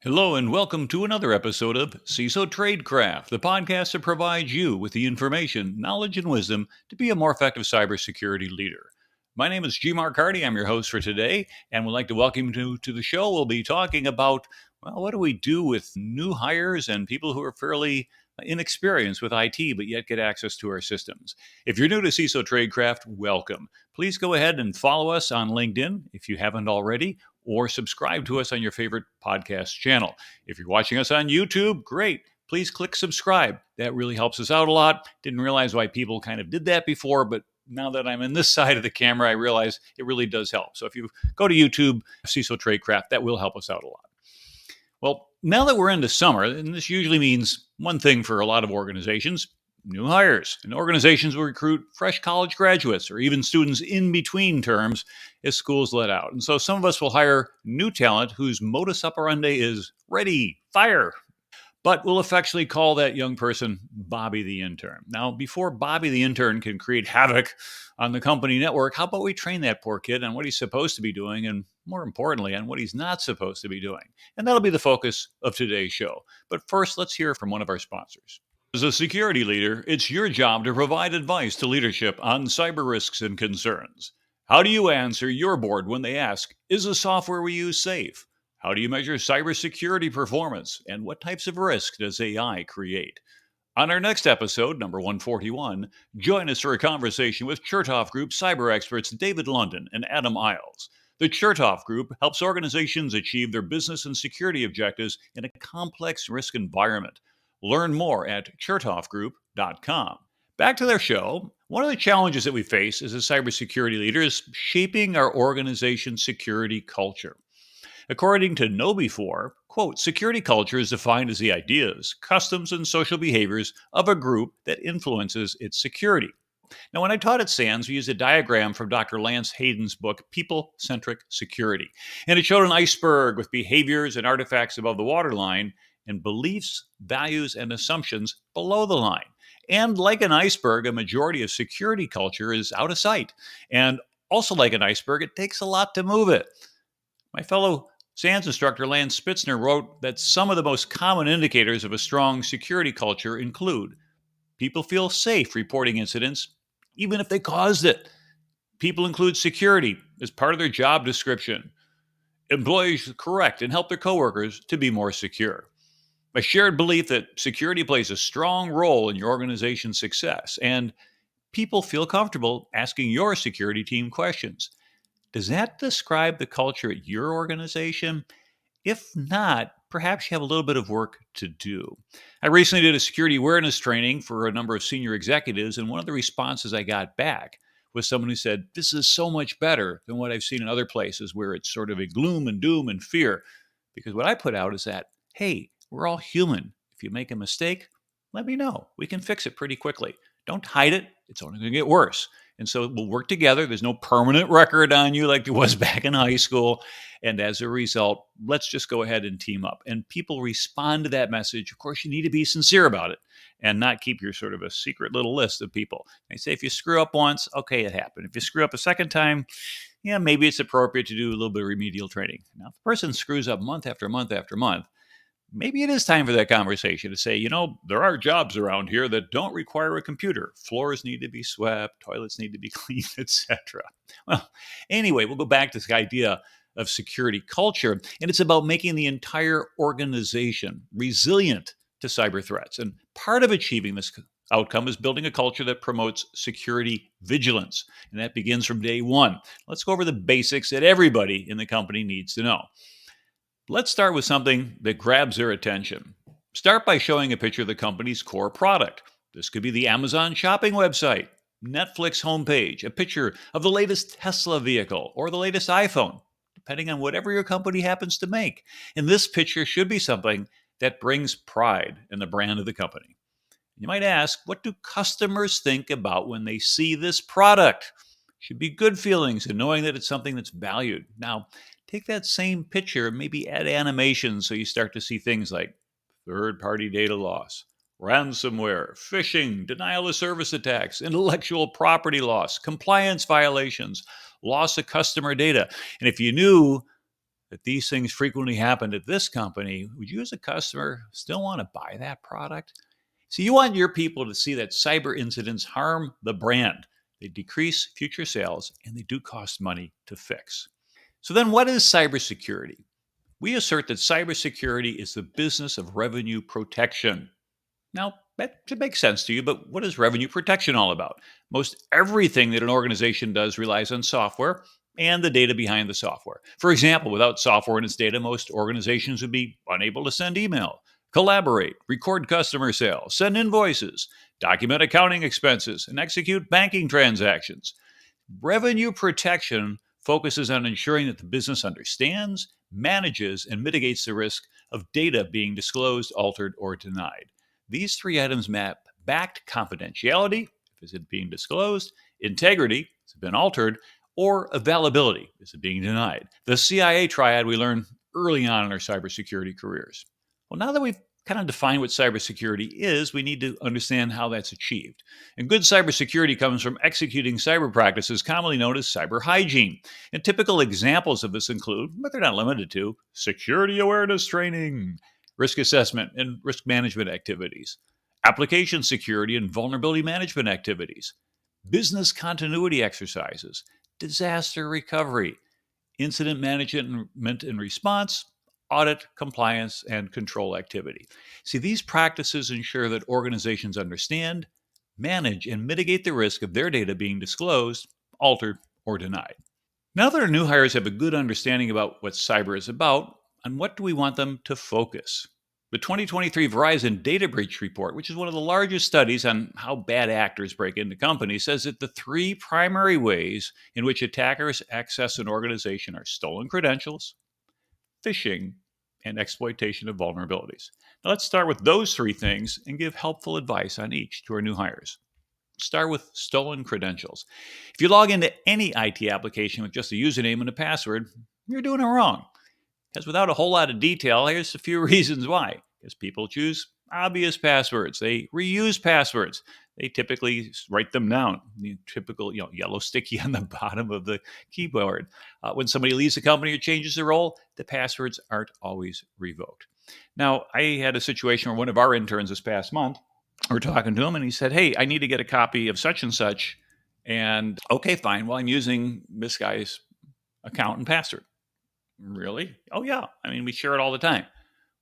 Hello and welcome to another episode of CISO Tradecraft, the podcast that provides you with the information, knowledge, and wisdom to be a more effective cybersecurity leader. My name is G. Mark Hardy. I'm your host for today, and would like to welcome you to the show. We'll be talking about, what do we do with new hires and people who are fairly inexperienced with IT but yet get access to our systems. If you're new to CISO Tradecraft, welcome. Please go ahead and follow us on LinkedIn if you haven't already, or subscribe to us on your favorite podcast channel. If you're watching us on YouTube, great. Please click subscribe. That really helps us out a lot. Didn't realize why people kind of did that before, but now that I'm in this side of the camera, I realize it really does help. So if you go to YouTube, CISO Tradecraft, that will help us out a lot. Well, now that we're into summer, and this usually means one thing for a lot of organizations, new hires. And organizations will recruit fresh college graduates or even students in between terms as schools let out. And so some of us will hire new talent whose modus operandi is ready, fire. But we'll affectionately call that young person Bobby the Intern. Now, before Bobby the Intern can create havoc on the company network, how about we train that poor kid on what he's supposed to be doing and, more importantly, on what he's not supposed to be doing? And that'll be the focus of today's show. But first, let's hear from one of our sponsors. As a security leader, it's your job to provide advice to leadership on cyber risks and concerns. How do you answer your board when they ask, is the software we use safe? How do you measure cybersecurity performance? And what types of risk does AI create? On our next episode, number 141, join us for a conversation with Chertoff Group cyber experts David London and Adam Isles. The Chertoff Group helps organizations achieve their business and security objectives in a complex risk environment. Learn more at chertoffgroup.com. Back to their show. One of the challenges that we face as a cybersecurity leader is shaping our organization's security culture. According to KnowBe4, quote, security culture is defined as the ideas, customs, and social behaviors of a group that influences its security. Now, when I taught at SANS, we used a diagram from Dr. Lance Hayden's book, People-Centric Security. And it showed an iceberg with behaviors and artifacts above the waterline and beliefs, values, and assumptions below the line. And like an iceberg, a majority of security culture is out of sight. And also like an iceberg, it takes a lot to move it. My fellow SANS instructor Lance Spitzner wrote that some of the most common indicators of a strong security culture include people feel safe reporting incidents, even if they caused it. People include security as part of their job description. Employees correct and help their coworkers to be more secure. A shared belief that security plays a strong role in your organization's success, and people feel comfortable asking your security team questions. Does that describe the culture at your organization? If not, perhaps you have a little bit of work to do. I recently did a security awareness training for a number of senior executives, and one of the responses I got back was someone who said, this is so much better than what I've seen in other places where it's sort of a gloom and doom and fear. Because what I put out is that, hey, we're all human. If you make a mistake, let me know. We can fix it pretty quickly. Don't hide it. It's only going to get worse. And so we'll work together. There's no permanent record on you like there was back in high school. And as a result, let's just go ahead and team up. And people respond to that message. Of course, you need to be sincere about it and not keep your sort of a secret little list of people. They say if you screw up once, okay, it happened. If you screw up a second time, yeah, maybe it's appropriate to do a little bit of remedial training. Now, if the person screws up month after month after month, maybe it is time for that conversation to say, there are jobs around here that don't require a computer. Floors need to be swept, toilets need to be cleaned, etc. Well, anyway, we'll go back to this idea of security culture, and it's about making the entire organization resilient to cyber threats. And part of achieving this outcome is building a culture that promotes security vigilance, and that begins from day one. Let's go over the basics that everybody in the company needs to know. Let's start with something that grabs their attention. Start by showing a picture of the company's core product. This could be the Amazon shopping website, Netflix homepage, a picture of the latest Tesla vehicle or the latest iPhone, depending on whatever your company happens to make. And this picture should be something that brings pride in the brand of the company. You might ask, what do customers think about when they see this product? Should be good feelings and knowing that it's something that's valued. Now, take that same picture, maybe add animation so you start to see things like third-party data loss, ransomware, phishing, denial of service attacks, intellectual property loss, compliance violations, loss of customer data. And if you knew that these things frequently happen at this company, would you as a customer still want to buy that product? So you want your people to see that cyber incidents harm the brand. They decrease future sales and they do cost money to fix. So then what is cybersecurity? We assert that cybersecurity is the business of revenue protection. Now, that should make sense to you, but what is revenue protection all about? Most everything that an organization does relies on software and the data behind the software. For example, without software and its data, most organizations would be unable to send email, collaborate, record customer sales, send invoices, document accounting expenses, and execute banking transactions. Revenue protection focuses on ensuring that the business understands, manages, and mitigates the risk of data being disclosed, altered, or denied. These three items map back to confidentiality, is it being disclosed, integrity, has it been altered, or availability, is it being denied. The CIA triad we learned early on in our cybersecurity careers. Well, now that we've kind of defined what cybersecurity is, we need to understand how that's achieved. And good cybersecurity comes from executing cyber practices commonly known as cyber hygiene. And typical examples of this include, but they're not limited to, security awareness training, risk assessment and risk management activities, application security and vulnerability management activities, business continuity exercises, disaster recovery, incident management and response, audit, compliance, and control activity. See, these practices ensure that organizations understand, manage, and mitigate the risk of their data being disclosed, altered, or denied. Now that our new hires have a good understanding about what cyber is about, on what do we want them to focus? The 2023 Verizon Data Breach Report, which is one of the largest studies on how bad actors break into companies, says that the three primary ways in which attackers access an organization are stolen credentials, phishing, and exploitation of vulnerabilities. Now let's start with those three things and give helpful advice on each to our new hires. Start with stolen credentials. If you log into any IT application with just a username and a password, you're doing it wrong. Because without a whole lot of detail, here's a few reasons why. Because people choose obvious passwords, they reuse passwords. They typically write them down. The typical, yellow sticky on the bottom of the keyboard. When somebody leaves the company or changes their role, the passwords aren't always revoked. Now, I had a situation where one of our interns this past month, we're talking to him, and he said, "Hey, I need to get a copy of such and such." And okay, fine. Well, I'm using this guy's account and password. Really? Oh, yeah. I mean, we share it all the time.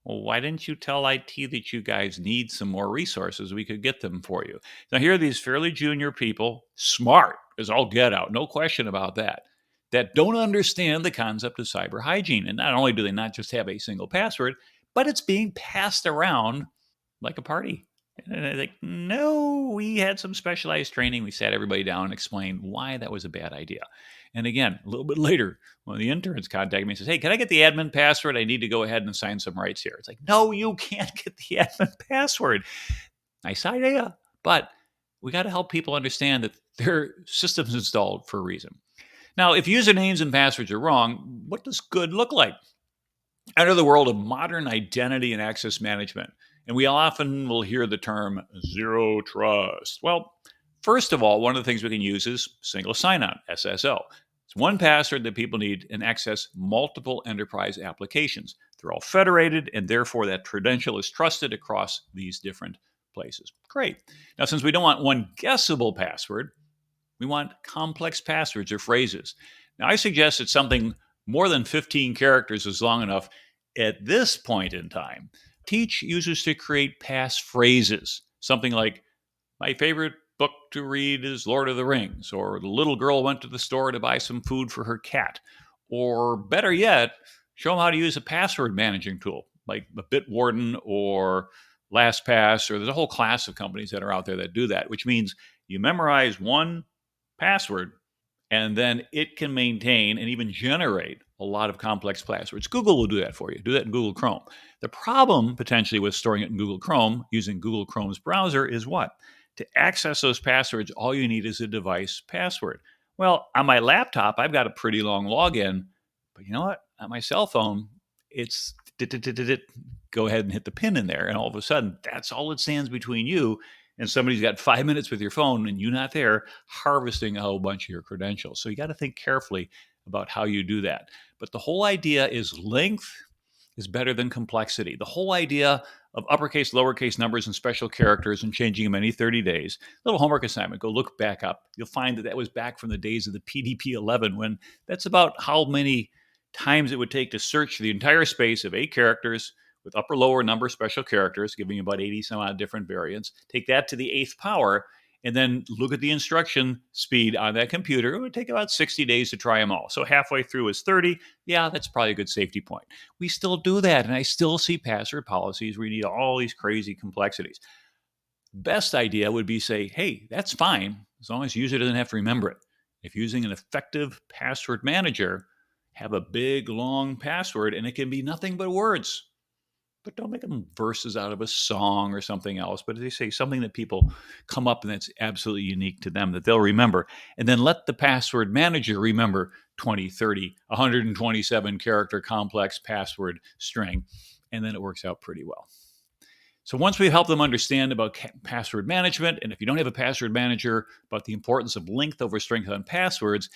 Well, why didn't you tell IT that you guys need some more resources? We could get them for you. Now, here are these fairly junior people, smart as all get out, no question about that don't understand the concept of cyber hygiene. And not only do they not just have a single password, but it's being passed around like a party. And they're like, no, we had some specialized training. We sat everybody down and explained why that was a bad idea. And again, a little bit later, one of the interns contacted me and says, "Hey, can I get the admin password? I need to go ahead and assign some rights here." It's like, no, you can't get the admin password. Nice idea. But we got to help people understand that their system's installed for a reason. Now, if usernames and passwords are wrong, what does good look like? Enter the world of modern identity and access management. And we often will hear the term zero trust. Well, first of all, one of the things we can use is single sign on, SSO. It's one password that people need and access multiple enterprise applications. They're all federated, and therefore that credential is trusted across these different places. Great. Now, since we don't want one guessable password, we want complex passwords or phrases. Now, I suggest that something more than 15 characters is long enough at this point in time. Teach users to create passphrases. Something like, "My favorite book to read is Lord of the Rings," or "The little girl went to the store to buy some food for her cat." Or better yet, show them how to use a password managing tool like a Bitwarden or LastPass, or there's a whole class of companies that are out there that do that, which means you memorize one password and then it can maintain and even generate a lot of complex passwords. Google will do that for you. Do that in Google Chrome. The problem potentially with storing it in Google Chrome using Google Chrome's browser is what? To access those passwords, all you need is a device password. Well, on my laptop, I've got a pretty long login, but you know what? On my cell phone, it's go ahead and hit the pin in there, and all of a sudden, that's all that stands between you and somebody's got 5 minutes with your phone and you're not there harvesting a whole bunch of your credentials. So you got to think carefully about how you do that. But the whole idea is length is better than complexity. The whole idea of uppercase, lowercase numbers, and special characters and changing them any 30 days. Little homework assignment, go look back up. You'll find that that was back from the days of the PDP-11, when that's about how many times it would take to search the entire space of 8 characters with upper, lower number special characters, giving you about 80 some odd different variants. Take that to the 8th power, and then look at the instruction speed on that computer. It would take about 60 days to try them all. So halfway through is 30. Yeah, that's probably a good safety point. We still do that, and I still see password policies where you need all these crazy complexities. Best idea would be say, hey, that's fine, as long as the user doesn't have to remember it. If using an effective password manager, have a big, long password, and it can be nothing but words. But don't make them verses out of a song or something else. But as they say, something that people come up and that's absolutely unique to them that they'll remember. And then let the password manager remember 20, 30, 127 character complex password string. And then it works out pretty well. So once we've helped them understand about password management, and if you don't have a password manager, about the importance of length over strength on passwords,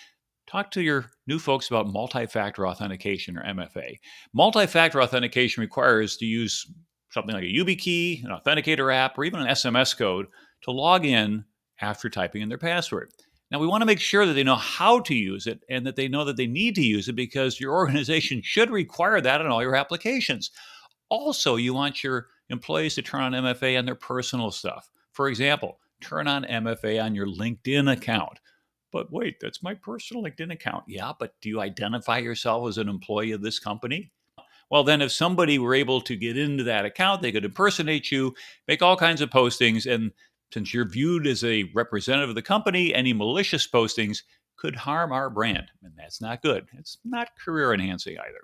talk to your new folks about multi-factor authentication, or MFA. Multi-factor authentication requires to use something like a YubiKey, an authenticator app, or even an SMS code to log in after typing in their password. Now, we want to make sure that they know how to use it and that they know that they need to use it, because your organization should require that on all your applications. Also, you want your employees to turn on MFA on their personal stuff. For example, turn on MFA on your LinkedIn account. But wait, that's my personal LinkedIn account. Yeah, but do you identify yourself as an employee of this company? Well, then if somebody were able to get into that account, they could impersonate you, make all kinds of postings. And since you're viewed as a representative of the company, any malicious postings could harm our brand. And that's not good. It's not career enhancing either.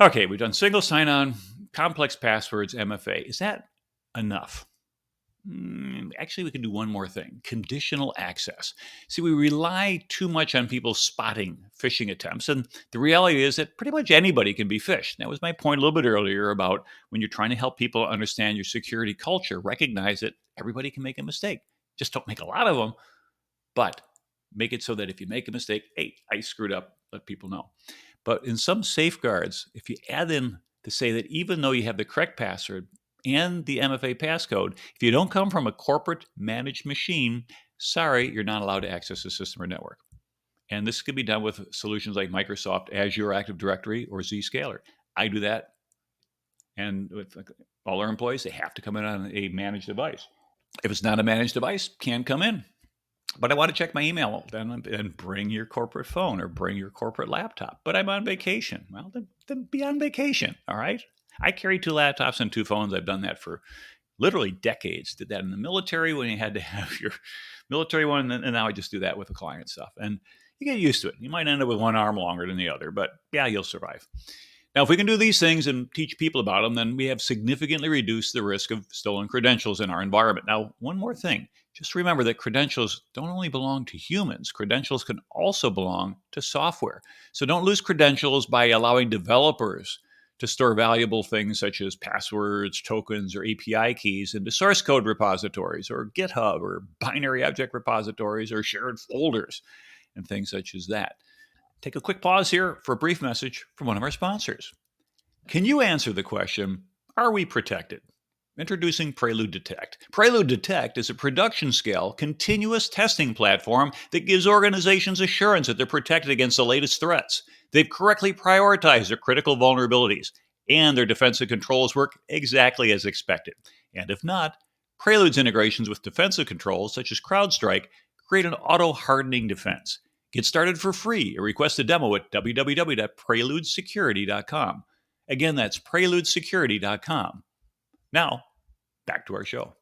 Okay, we've done single sign-on, complex passwords, MFA. Is that enough? Actually, we can do one more thing: conditional access. See, we rely too much on people spotting phishing attempts, and the reality is that pretty much anybody can be phished. That was my point a little bit earlier about when you're trying to help people understand your security culture, recognize that everybody can make a mistake. Just don't make a lot of them, but make it so that if you make a mistake, hey, I screwed up, let people know. But in some safeguards, if you add in to say that even though you have the correct password and the MFA passcode, if you don't come from a corporate managed machine, sorry, you're not allowed to access a system or network. And this can be done with solutions like Microsoft Azure Active Directory or Zscaler. I do that. And with all our employees, they have to come in on a managed device. If it's not a managed device, can't come in. But I want to check my email, then bring your corporate phone or bring your corporate laptop. But I'm on vacation. Well, then be on vacation, all right? I carry 2 laptops and 2 phones. I've done that for literally decades. Did that in the military when you had to have your military one, and now I just do that with the client stuff. And you get used to it. You might end up with one arm longer than the other, but yeah, you'll survive. Now, if we can do these things and teach people about them, then we have significantly reduced the risk of stolen credentials in our environment. Now, one more thing. Just remember that credentials don't only belong to humans. Credentials can also belong to software. So don't lose credentials by allowing developers to store valuable things such as passwords, tokens, or API keys into source code repositories or GitHub or binary object repositories or shared folders and things such as that. Take a quick pause here for a brief message from one of our sponsors. Can you answer the question, are we protected? Introducing Prelude Detect. Prelude Detect is a production-scale, continuous testing platform that gives organizations assurance that they're protected against the latest threats. They've correctly prioritized their critical vulnerabilities, and their defensive controls work exactly as expected. And if not, Prelude's integrations with defensive controls, such as CrowdStrike, create an auto-hardening defense. Get started for free or request a demo at www.preludesecurity.com. Again, that's preludesecurity.com. Now, back to our show.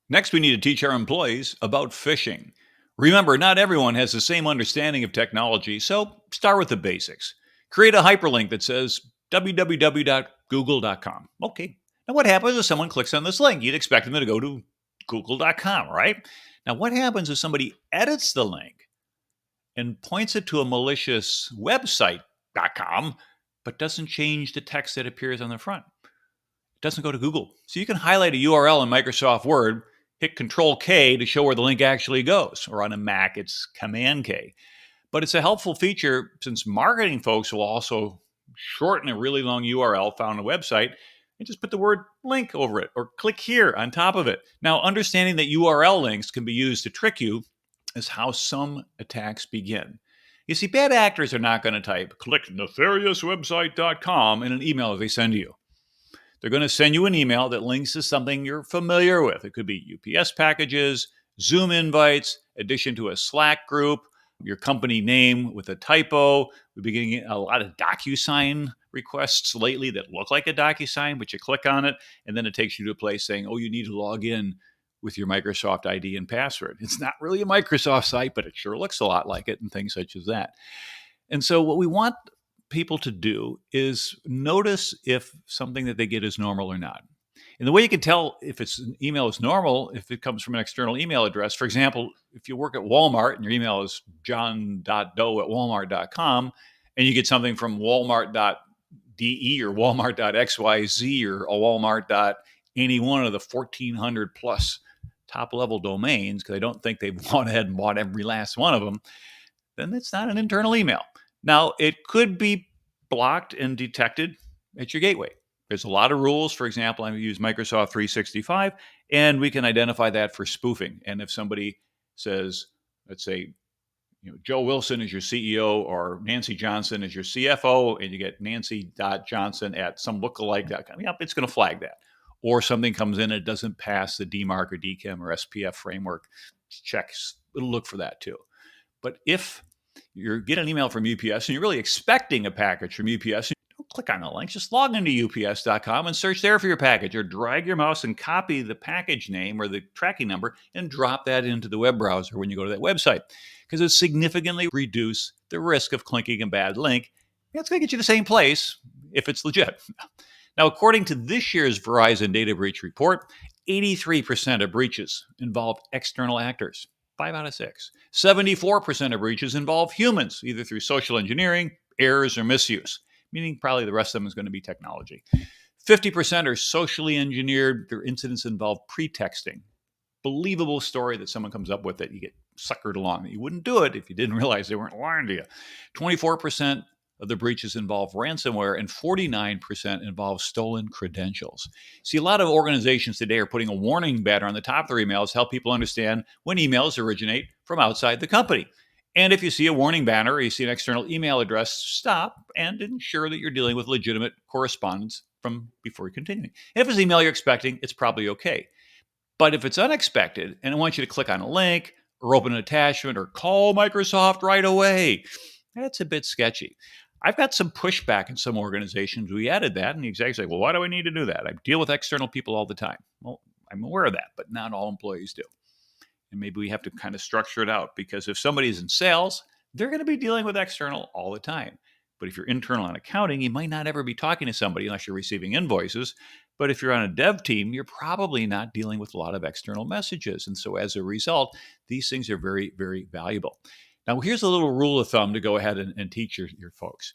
Next, we need to teach our employees about phishing. Remember, not everyone has the same understanding of technology, so start with the basics. Create a hyperlink that says www.google.com. Okay. Now, what happens if someone clicks on this link? You'd expect them to go to google.com, right? Now, what happens if somebody edits the link and points it to a malicious website.com, but doesn't change the text that appears on the front? Doesn't go to Google. So you can highlight a URL in Microsoft Word, hit Control K to show where the link actually goes, or on a Mac, it's Command K. But it's a helpful feature since marketing folks will also shorten a really long URL found on a website and just put the word link over it or click here on top of it. Now, understanding that URL links can be used to trick you is how some attacks begin. You see, bad actors are not going to type click nefariouswebsite.com in an email that they send you. They're going to send you an email that links to something you're familiar with. It could be UPS packages, Zoom invites, addition to a Slack group, your company name with a typo. We've been getting a lot of DocuSign requests lately that look like a DocuSign, but you click on it, and then it takes you to a place saying, oh, you need to log in with your Microsoft ID and password. It's not really a Microsoft site, but it sure looks a lot like it and things such as that. And so what we want people to do is notice if something that they get is normal or not. And the way you can tell if it's an email is normal, if it comes from an external email address, for example, if you work at Walmart and your email is john.doe@walmart.com and you get something from walmart.de or walmart.xyz or walmart. Any one of the 1,400 plus top level domains, because I don't think they've gone ahead and bought every last one of them, then it's not an internal email. Now, it could be blocked and detected at your gateway. There's a lot of rules. For example, I use Microsoft 365, and we can identify that for spoofing. And if somebody says, let's say, Joe Wilson is your CEO or Nancy Johnson is your CFO, and you get Nancy.Johnson at some lookalike.com, it's going to flag that. Or something comes in and it doesn't pass the DMARC or DKIM or SPF framework checks, it'll look for that too. But if you get an email from UPS and you're really expecting a package from UPS, don't click on the link. Just log into ups.com and search there for your package, or drag your mouse and copy the package name or the tracking number and drop that into the web browser when you go to that website, because it significantly reduce the risk of clicking a bad link. It's going to get you to the same place if it's legit. Now, according to this year's Verizon Data Breach Report, 83% of breaches involve external actors. 5 out of 6. 74% of breaches involve humans, either through social engineering, errors, or misuse, meaning probably the rest of them is going to be technology. 50% are socially engineered. Their incidents involve pretexting. Believable story that someone comes up with that you get suckered along. You wouldn't do it if you didn't realize they weren't lying to you. 24% of the breaches involve ransomware, and 49% involve stolen credentials. See, a lot of organizations today are putting a warning banner on the top of their emails to help people understand when emails originate from outside the company. And if you see a warning banner or you see an external email address, stop and ensure that you're dealing with legitimate correspondence from before continuing. If it's an email you're expecting, it's probably okay. But if it's unexpected and I want you to click on a link or open an attachment or call Microsoft right away, that's a bit sketchy. I've got some pushback in some organizations. We added that, and the execs say, well, why do I need to do that? I deal with external people all the time. Well, I'm aware of that, but not all employees do. And maybe we have to kind of structure it out, because if somebody's in sales, they're going to be dealing with external all the time. But if you're internal on accounting, you might not ever be talking to somebody unless you're receiving invoices. But if you're on a dev team, you're probably not dealing with a lot of external messages. And so as a result, these things are very, very valuable. Now, here's a little rule of thumb to go ahead and teach your folks.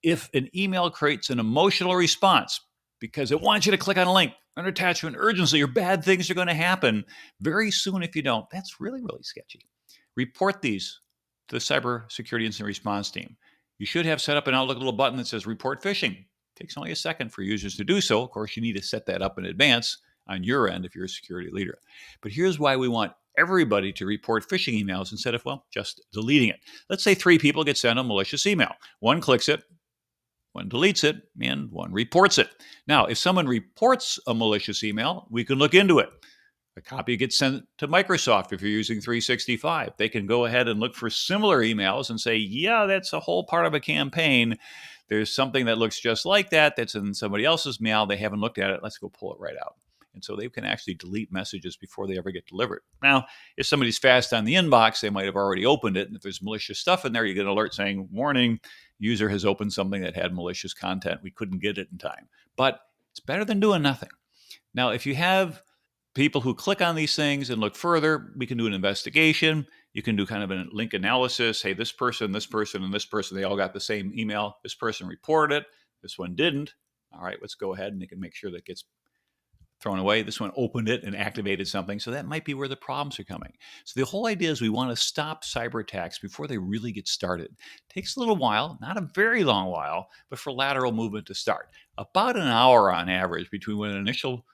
If an email creates an emotional response because it wants you to click on a link, an attachment, urgency, or bad things are going to happen very soon if you don't, that's really, really sketchy. Report these to the cybersecurity incident response team. You should have set up an Outlook little button that says report phishing. It takes only a second for users to do so. Of course, you need to set that up in advance on your end if you're a security leader. But here's why we want everybody to report phishing emails instead of, just deleting it. Let's say 3 people get sent a malicious email. 1 clicks it, 1 deletes it, and 1 reports it. Now, if someone reports a malicious email, we can look into it. A copy gets sent to Microsoft if you're using 365. They can go ahead and look for similar emails and say, yeah, that's a whole part of a campaign. There's something that looks just like that that's in somebody else's mail. They haven't looked at it. Let's go pull it right out. And so they can actually delete messages before they ever get delivered. Now, if somebody's fast on the inbox, they might have already opened it. And if there's malicious stuff in there, you get an alert saying, warning, user has opened something that had malicious content. We couldn't get it in time. But it's better than doing nothing. Now, if you have people who click on these things and look further, we can do an investigation. You can do kind of a link analysis. Hey, this person, and this person, they all got the same email. This person reported it. This one didn't. All right, let's go ahead and you can make sure that gets thrown away. This one opened it and activated something. So that might be where the problems are coming. So the whole idea is we want to stop cyber attacks before they really get started. It takes a little while, not a very long while, but for lateral movement to start. About an hour on average between when an initial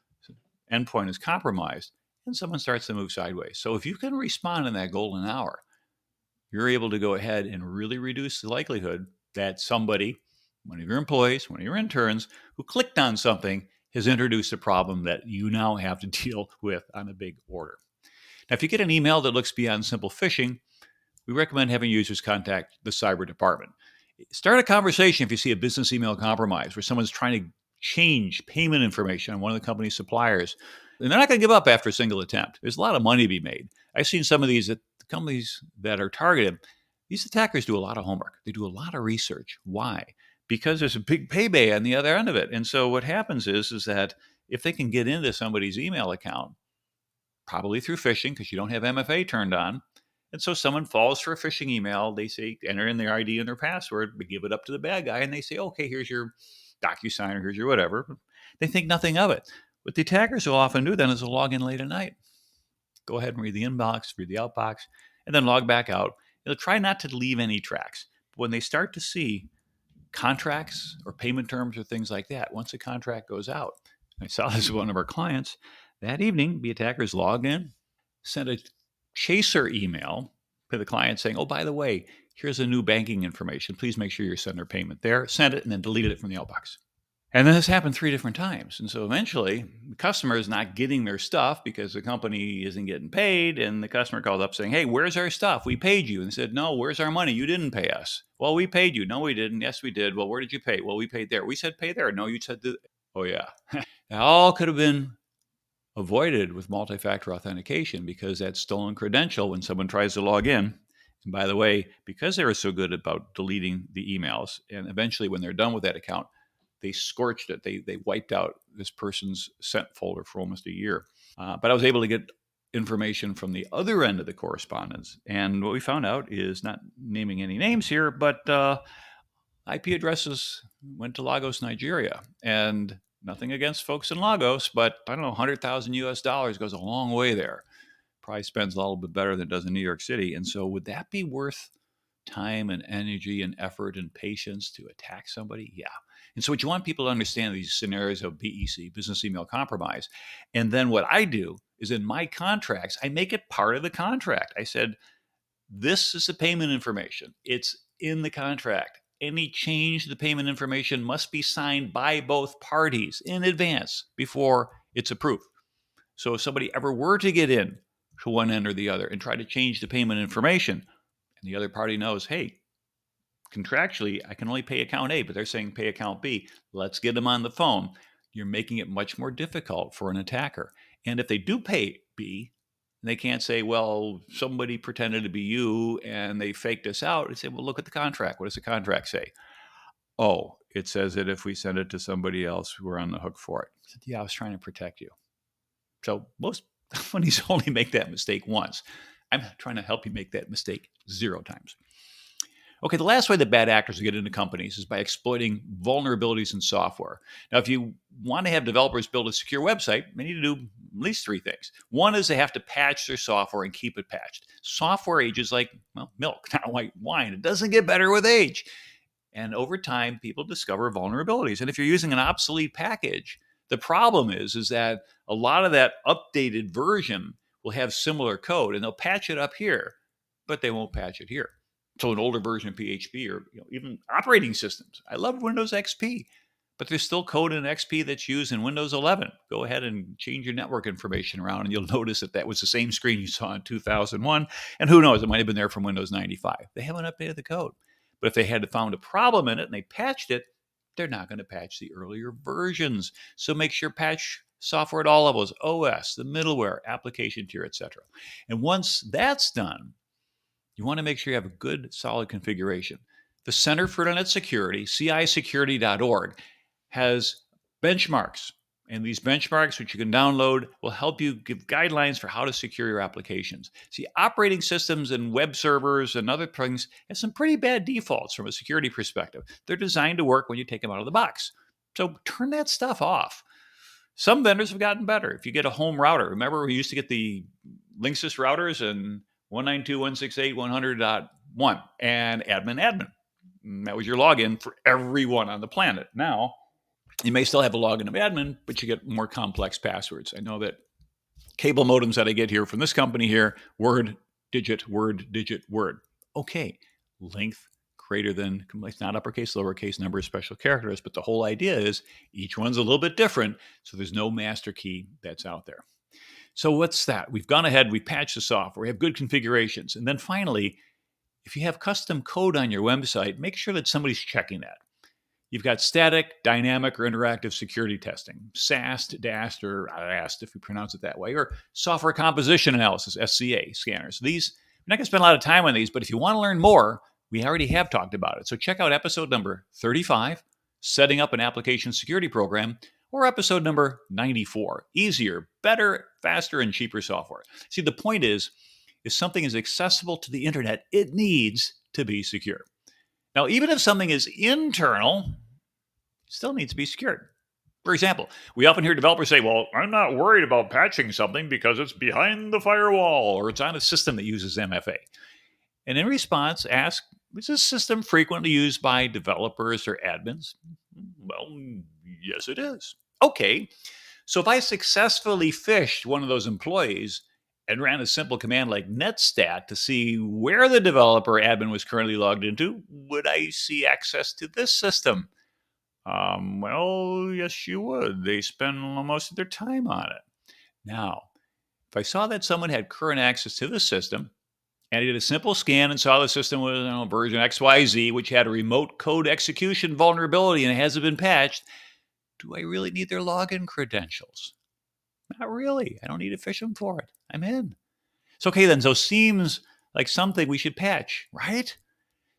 endpoint is compromised and someone starts to move sideways. So if you can respond in that golden hour, you're able to go ahead and really reduce the likelihood that somebody, one of your employees, one of your interns, who clicked on something has introduced a problem that you now have to deal with on a big order. Now, if you get an email that looks beyond simple phishing, we recommend having users contact the cyber department. Start a conversation if you see a business email compromise where someone's trying to change payment information on one of the company's suppliers. And they're not going to give up after a single attempt. There's a lot of money to be made. I've seen some of these at the companies that are targeted. These attackers do a lot of homework. They do a lot of research. Why? Because there's a big payday on the other end of it. And so what happens is that if they can get into somebody's email account, probably through phishing, because you don't have MFA turned on, and so someone falls for a phishing email. They say, enter in their ID and their password, but give it up to the bad guy, and they say, okay, here's your DocuSign or here's your whatever. They think nothing of it. What the attackers will often do then is they'll log in late at night. Go ahead and read the inbox, read the outbox, and then log back out. They'll try not to leave any tracks. But when they start to see contracts or payment terms or things like that, once a contract goes out, I saw this with one of our clients, that evening, the attackers logged in, sent a chaser email to the client saying, oh, by the way, here's a new banking information. Please make sure you send their payment there. Send it and then deleted it from the outbox. And then this happened 3 different times. And so eventually the customer is not getting their stuff because the company isn't getting paid. And the customer calls up saying, hey, where's our stuff? We paid you. And they said, no, where's our money? You didn't pay us. Well, we paid you. No, we didn't. Yes, we did. Well, where did you pay? Well, we paid there. We said pay there. No, you said, oh, yeah. That all could have been avoided with multi-factor authentication because that stolen credential, when someone tries to log in, and by the way, because they were so good about deleting the emails, and eventually when they're done with that account, they scorched it. They wiped out this person's sent folder for almost a year. But I was able to get information from the other end of the correspondence. And what we found out is, not naming any names here, but IP addresses went to Lagos, Nigeria. And nothing against folks in Lagos, but I don't know, 100,000 US dollars goes a long way there. Probably spends a little bit better than it does in New York City. And so would that be worth time and energy and effort and patience to attack somebody? Yeah. And so what you want people to understand these scenarios of BEC, business email compromise. And then what I do is in my contracts, I make it part of the contract. I said, this is the payment information. It's in the contract. Any change to the payment information must be signed by both parties in advance before it's approved. So if somebody ever were to get in to one end or the other and try to change the payment information, and the other party knows, hey, contractually, I can only pay account A, but they're saying pay account B. Let's get them on the phone. You're making it much more difficult for an attacker. And if they do pay B, they can't say, well, somebody pretended to be you and they faked us out. They say, well, look at the contract. What does the contract say? Oh, it says that if we send it to somebody else, we're on the hook for it. I said, yeah, I was trying to protect you. So most companies only make that mistake once. I'm trying to help you make that mistake 0 times. Okay, the last way that bad actors get into companies is by exploiting vulnerabilities in software. Now, if you want to have developers build a secure website, they need to do at least 3 things. One is they have to patch their software and keep it patched. Software ages like, well, milk, not like wine. It doesn't get better with age. And over time, people discover vulnerabilities. And if you're using an obsolete package, the problem is that a lot of that updated version will have similar code, and they'll patch it up here, but they won't patch it here. So an older version of PHP or even operating systems. I love Windows XP, but there's still code in XP that's used in Windows 11. Go ahead and change your network information around, and you'll notice that was the same screen you saw in 2001. And who knows, it might have been there from Windows 95. They haven't updated the code. But if they had found a problem in it and they patched it, they're not going to patch the earlier versions. So make sure patch software at all levels, OS, the middleware, application tier, etc. And once that's done, you want to make sure you have a good, solid configuration. The Center for Internet Security, CISecurity.org, has benchmarks. And these benchmarks, which you can download, will help you give guidelines for how to secure your applications. See, operating systems and web servers and other things have some pretty bad defaults from a security perspective. They're designed to work when you take them out of the box. So turn that stuff off. Some vendors have gotten better. If you get a home router, remember we used to get the Linksys routers and 192.168.100.1 and admin. And that was your login for everyone on the planet. Now, you may still have a login of admin, but you get more complex passwords. I know that cable modems that I get here from this company here, word, digit, word, digit, word. Okay, length greater than, it's not uppercase, lowercase, number, special characters, but the whole idea is each one's a little bit different, so there's no master key that's out there. So what's that? We've gone ahead, we patched the software, we have good configurations, and then finally, if you have custom code on your website, make sure that somebody's checking that. You've got static, dynamic, or interactive security testing, SAST, DAST, or AST if you pronounce it that way, or software composition analysis, SCA scanners. These, I'm not going to spend a lot of time on these, but if you want to learn more, we already have talked about it. So check out episode number 35, Setting Up an Application Security Program, or episode number 94, Easier, Better, Faster, and Cheaper Software. See, the point is, if something is accessible to the internet, it needs to be secure. Now, even if something is internal, it still needs to be secured. For example, we often hear developers say, well, I'm not worried about patching something because it's behind the firewall or it's on a system that uses MFA. And in response, ask, is this system frequently used by developers or admins? Well, yes, it is. Okay, so if I successfully phished one of those employees and ran a simple command like netstat to see where the developer admin was currently logged into, would I see access to this system? Well, yes, you would. They spend most of their time on it. Now, if I saw that someone had current access to the system, and I did a simple scan and saw the system was version XYZ, which had a remote code execution vulnerability and it hasn't been patched, do I really need their login credentials? Not really. I don't need to phish them for it. I'm in. So, okay, then, so seems like something we should patch, right?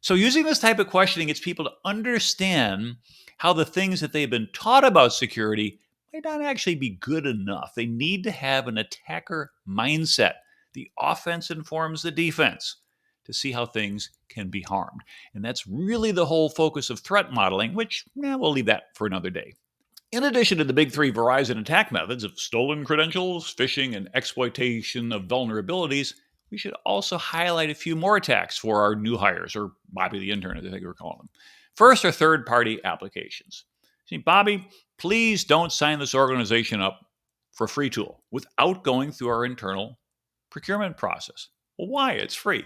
So using this type of questioning gets people to understand how the things that they've been taught about security might not actually be good enough. They need to have an attacker mindset. The offense informs the defense to see how things can be harmed. And that's really the whole focus of threat modeling, which we'll leave that for another day. In addition to the big three Verizon attack methods of stolen credentials, phishing, and exploitation of vulnerabilities, we should also highlight a few more attacks for our new hires, or Bobby the Intern, as I think we're calling them. First are third-party applications. See, Bobby, please don't sign this organization up for a free tool without going through our internal procurement process. Well, why? It's free.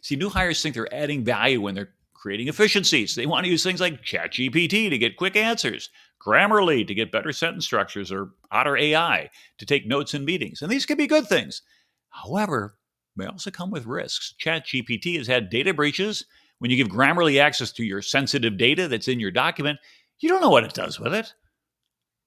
See, new hires think they're adding value when they're creating efficiencies. They want to use things like ChatGPT to get quick answers, Grammarly to get better sentence structures, or Otter AI to take notes in meetings. And these can be good things. However, they also come with risks. ChatGPT has had data breaches. When you give Grammarly access to your sensitive data that's in your document, you don't know what it does with it.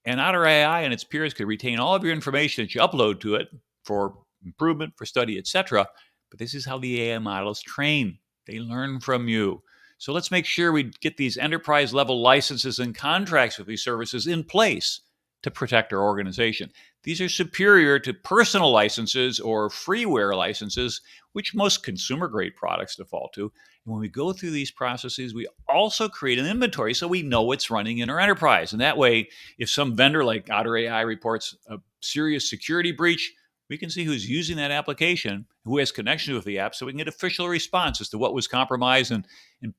And Otter AI and its peers could retain all of your information that you upload to it for improvement, for study, etc. But this is how the AI models train. They learn from you. So let's make sure we get these enterprise level licenses and contracts with these services in place to protect our organization. These are superior to personal licenses or freeware licenses, which most consumer grade products default to. And when we go through these processes, we also create an inventory so we know what's running in our enterprise. And that way, if some vendor like Otter AI reports a serious security breach, we can see who's using that application, who has connection with the app, so we can get official response as to what was compromised and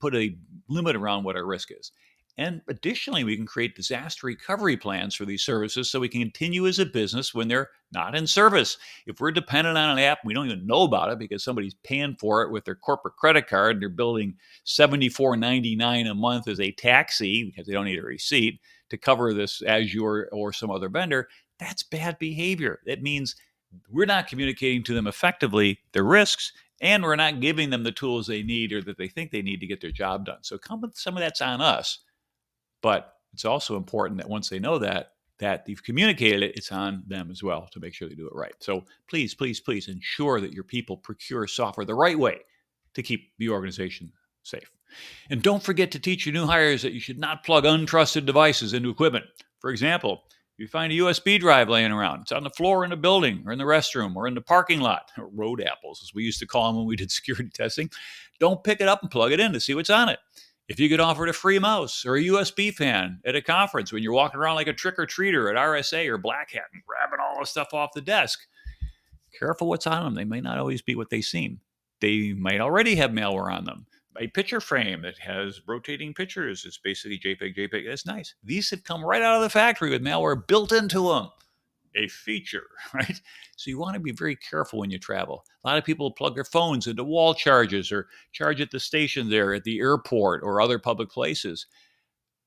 put a limit around what our risk is. And additionally, we can create disaster recovery plans for these services so we can continue as a business when they're not in service. If we're dependent on an app, we don't even know about it because somebody's paying for it with their corporate credit card and they're billing $74.99 a month as a taxi because they don't need a receipt to cover this Azure or some other vendor, that's bad behavior. That means we're not communicating to them effectively their risks, and we're not giving them the tools they need or that they think they need to get their job done. So some of that's on us, but it's also important that once they know that you've communicated it, it's on them as well to make sure they do it right. So please, please, please ensure that your people procure software the right way to keep the organization safe. And don't forget to teach your new hires that you should not plug untrusted devices into equipment. For example, if you find a USB drive laying around, it's on the floor in a building or in the restroom or in the parking lot, or road apples, as we used to call them when we did security testing, don't pick it up and plug it in to see what's on it. If you get offered a free mouse or a USB fan at a conference when you're walking around like a trick-or-treater at RSA or Black Hat and grabbing all the stuff off the desk, careful what's on them. They may not always be what they seem. They might already have malware on them. A picture frame that has rotating pictures, it's basically JPEG. That's nice. These have come right out of the factory with malware built into them. A feature, right? So you want to be very careful when you travel. A lot of people plug their phones into wall charges or charge at the station there at the airport or other public places.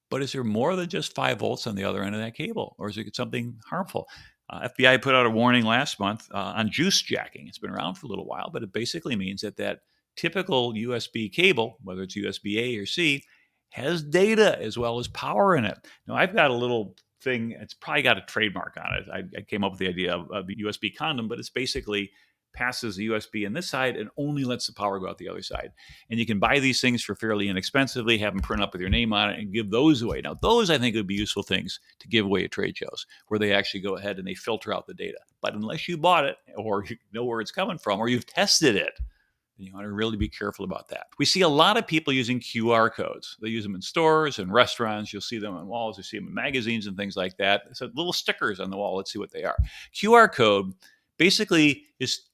But is there more than just 5 volts on the other end of that cable? Or is it something harmful? FBI put out a warning last month on juice jacking. It's been around for a little while, but it basically means that typical USB cable, whether it's USB A or C, has data as well as power in it. Now, I've got a little thing, it's probably got a trademark on it. I came up with the idea of a USB condom, but it's basically passes the USB in this side and only lets the power go out the other side. And you can buy these things for fairly inexpensively, have them print up with your name on it, and give those away. Now, those I think would be useful things to give away at trade shows, where they actually go ahead and they filter out the data. But unless you bought it, or you know where it's coming from, or you've tested it, then you want to really be careful about that. We see a lot of people using QR codes. They use them in stores and restaurants. You'll see them on walls. You see them in magazines and things like that. So little stickers on the wall. Let's see what they are. QR code basically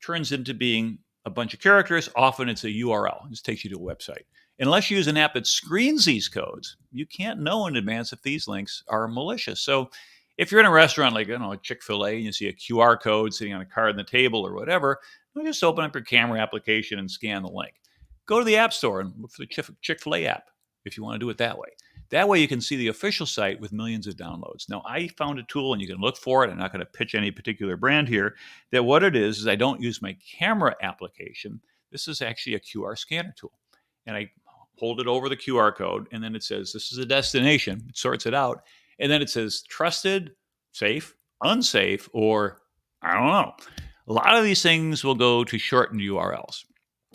turns into being a bunch of characters. Often it's a URL. It just takes you to a website. Unless you use an app that screens these codes, you can't know in advance if these links are malicious. So if you're in a restaurant like, Chick-fil-A, and you see a QR code sitting on a card on the table or whatever, you just open up your camera application and scan the link. Go to the App Store and look for the Chick-fil-A app if you want to do it that way. That way you can see the official site with millions of downloads. Now, I found a tool, and you can look for it. I'm not going to pitch any particular brand here. That what it is I don't use my camera application. This is actually a QR scanner tool. And I hold it over the QR code, and then it says, this is a destination. It sorts it out. And then it says trusted, safe, unsafe, or I don't know. A lot of these things will go to shortened URLs.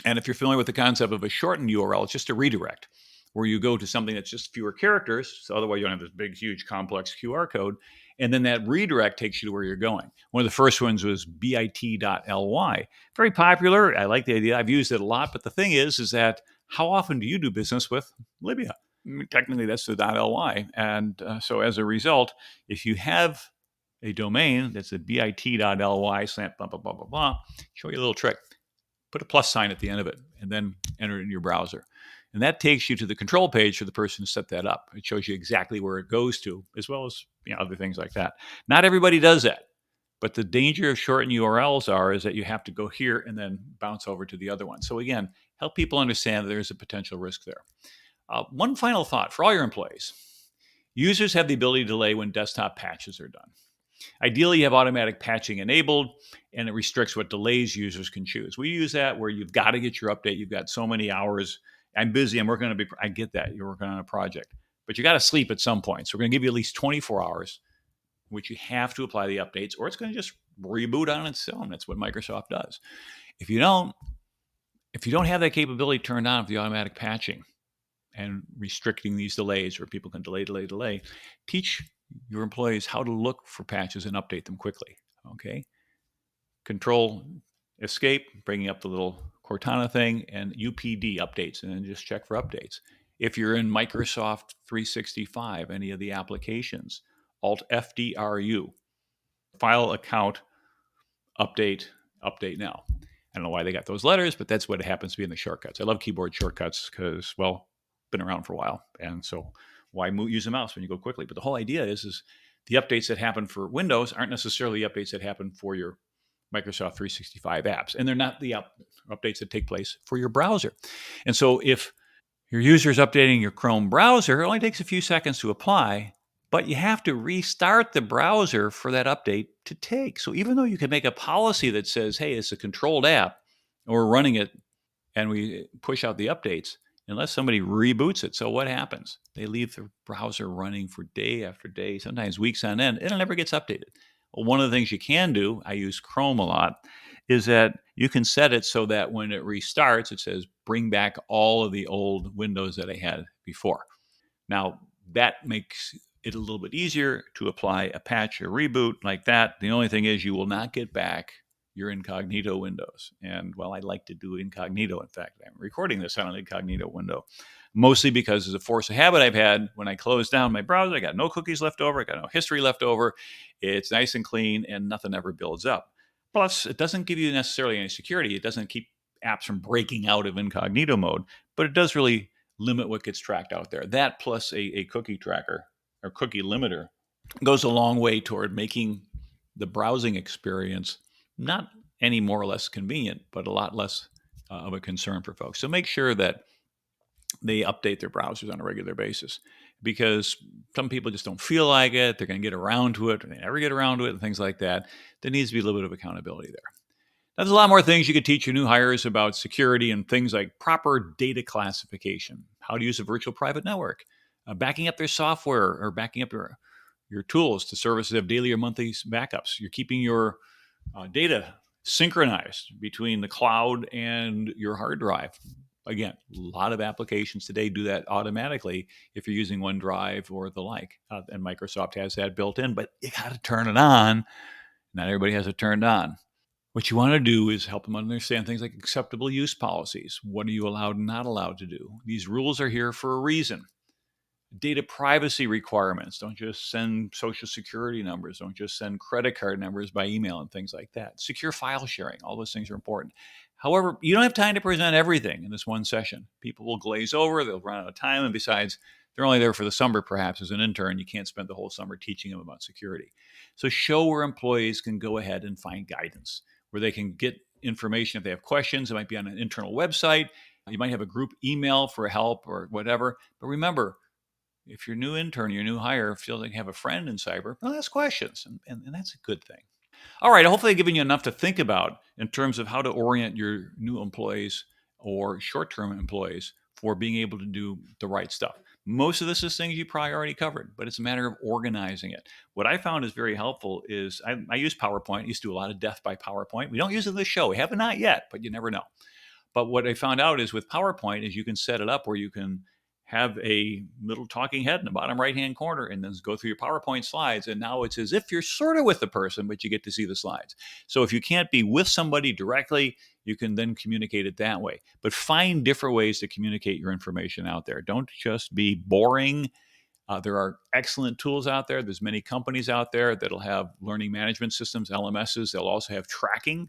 And if you're familiar with the concept of a shortened URL, it's just a redirect where you go to something that's just fewer characters. So otherwise you don't have this big, huge, complex QR code. And then that redirect takes you to where you're going. One of the first ones was bit.ly. Very popular. I like the idea. I've used it a lot. But the thing is that how often do you do business with Libya? I mean, technically, that's the .ly. And so as a result, if you have a domain that's a bit.ly slant blah, blah, blah, blah, blah, show you a little trick. Put a plus sign at the end of it and then enter it in your browser. And that takes you to the control page for the person who set that up. It shows you exactly where it goes to, as well as other things like that. Not everybody does that. But the danger of shortened URLs is that you have to go here and then bounce over to the other one. So again, help people understand that there's a potential risk there. One final thought for all your employees. Users have the ability to delay when desktop patches are done. Ideally, you have automatic patching enabled, and it restricts what delays users can choose. We use that where you've got to get your update. You've got so many hours. I'm busy. I'm working on I get that. You're working on a project. But you got to sleep at some point. So we're going to give you at least 24 hours in which you have to apply the updates, or it's going to just reboot on its own. That's what Microsoft does. If you don't have that capability turned on with the automatic patching and restricting these delays, or people can delay, teach your employees how to look for patches and update them quickly. Okay. Control escape, bringing up the little Cortana thing, and UPD updates, and then just check for updates. If you're in Microsoft 365, any of the applications, Alt FDRU, file account update now. I don't know why they got those letters, but that's what it happens to be in the shortcuts. I love keyboard shortcuts because, been around for a while. And so why use a mouse when you go quickly? But the whole idea is the updates that happen for Windows aren't necessarily updates that happen for your Microsoft 365 apps. And they're not the updates that take place for your browser. And so if your user is updating your Chrome browser, it only takes a few seconds to apply, but you have to restart the browser for that update to take. So even though you can make a policy that says, hey, it's a controlled app, and we're running it, and we push out the updates, unless somebody reboots it. So what happens? They leave the browser running for day after day, sometimes weeks on end, and it never gets updated. Well, one of the things you can do, I use Chrome a lot, is that you can set it so that when it restarts, it says, bring back all of the old windows that I had before. Now, that makes it a little bit easier to apply a patch or reboot like that. The only thing is you will not get back your incognito windows. And I like to do incognito. In fact, I'm recording this on an incognito window. mostly because as a force of habit I've had, when I close down my browser, I got no cookies left over, I got no history left over. It's nice and clean and nothing ever builds up. Plus, it doesn't give you necessarily any security. It doesn't keep apps from breaking out of incognito mode, but it does really limit what gets tracked out there. That plus a cookie tracker or cookie limiter goes a long way toward making the browsing experience not any more or less convenient, but a lot less of a concern for folks. So make sure that they update their browsers on a regular basis, because some people just don't feel like it. They're going to get around to it, or they never get around to it, and things like that. There needs to be a little bit of accountability there. There's a lot more things you could teach your new hires about security, and things like proper data classification, how to use a virtual private network, backing up their software or backing up your tools to services that have daily or monthly backups. You're keeping your data synchronized between the cloud and your hard drive. Again, a lot of applications today do that automatically if you're using OneDrive or the like. And Microsoft has that built in, but you got to turn it on. Not everybody has it turned on. What you want to do is help them understand things like acceptable use policies. What are you allowed and not allowed to do? These rules are here for a reason. Data privacy requirements. Don't just send social security numbers. Don't just send credit card numbers by email and things like that. Secure file sharing. All those things are important. However, you don't have time to present everything in this one session. People will glaze over. They'll run out of time. And besides, they're only there for the summer, perhaps, as an intern. You can't spend the whole summer teaching them about security. So show where employees can go ahead and find guidance, where they can get information if they have questions. It might be on an internal website. You might have a group email for help or whatever. But remember, if your new intern, your new hire feels like you have a friend in cyber, well, ask questions, and that's a good thing. All right, hopefully I've given you enough to think about in terms of how to orient your new employees or short-term employees for being able to do the right stuff. Most of this is things you probably already covered, but it's a matter of organizing it. What I found is very helpful is I use PowerPoint. I used to do a lot of death by PowerPoint. We don't use it in this show. We haven't not yet, but you never know. But what I found out is with PowerPoint is you can set it up where you can have a little talking head in the bottom right-hand corner and then go through your PowerPoint slides. And now it's as if you're sort of with the person, but you get to see the slides. So if you can't be with somebody directly, you can then communicate it that way. But find different ways to communicate your information out there. Don't just be boring. There are excellent tools out there. There's many companies out there that'll have learning management systems, LMSs. They'll also have tracking,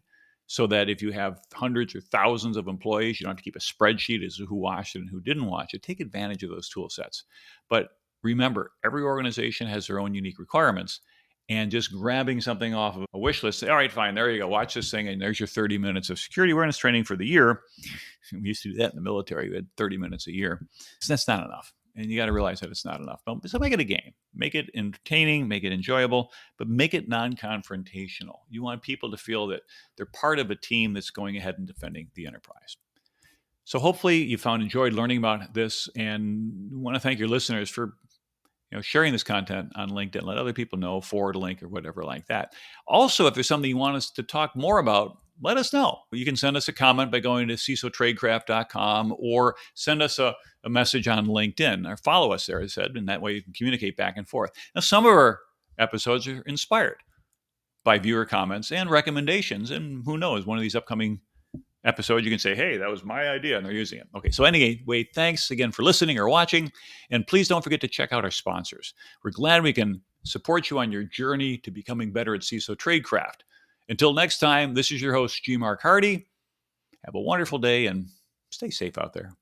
so that if you have hundreds or thousands of employees, you don't have to keep a spreadsheet as to who watched it and who didn't watch it. Take advantage of those tool sets. But remember, every organization has their own unique requirements. And just grabbing something off of a wish list, say, all right, fine, there you go, watch this thing, and there's your 30 minutes of security awareness training for the year. We used to do that in the military. We had 30 minutes a year. So that's not enough. And you got to realize that it's not enough. So make it a game. Make it entertaining, make it enjoyable, but make it non-confrontational. You want people to feel that they're part of a team that's going ahead and defending the enterprise. So hopefully you found enjoyed learning about this, and want to thank your listeners for sharing this content on LinkedIn. Let other people know, forward a link or whatever like that. Also, if there's something you want us to talk more about, let us know. You can send us a comment by going to CISOTradecraft.com or send us a message on LinkedIn or follow us there, as I said, and that way you can communicate back and forth. Now, some of our episodes are inspired by viewer comments and recommendations, and who knows, one of these upcoming episodes you can say, hey, that was my idea, and they're using it. Okay, so anyway, thanks again for listening or watching, and please don't forget to check out our sponsors. We're glad we can support you on your journey to becoming better at CISO Tradecraft. Until next time, this is your host, G. Mark Hardy. Have a wonderful day and stay safe out there.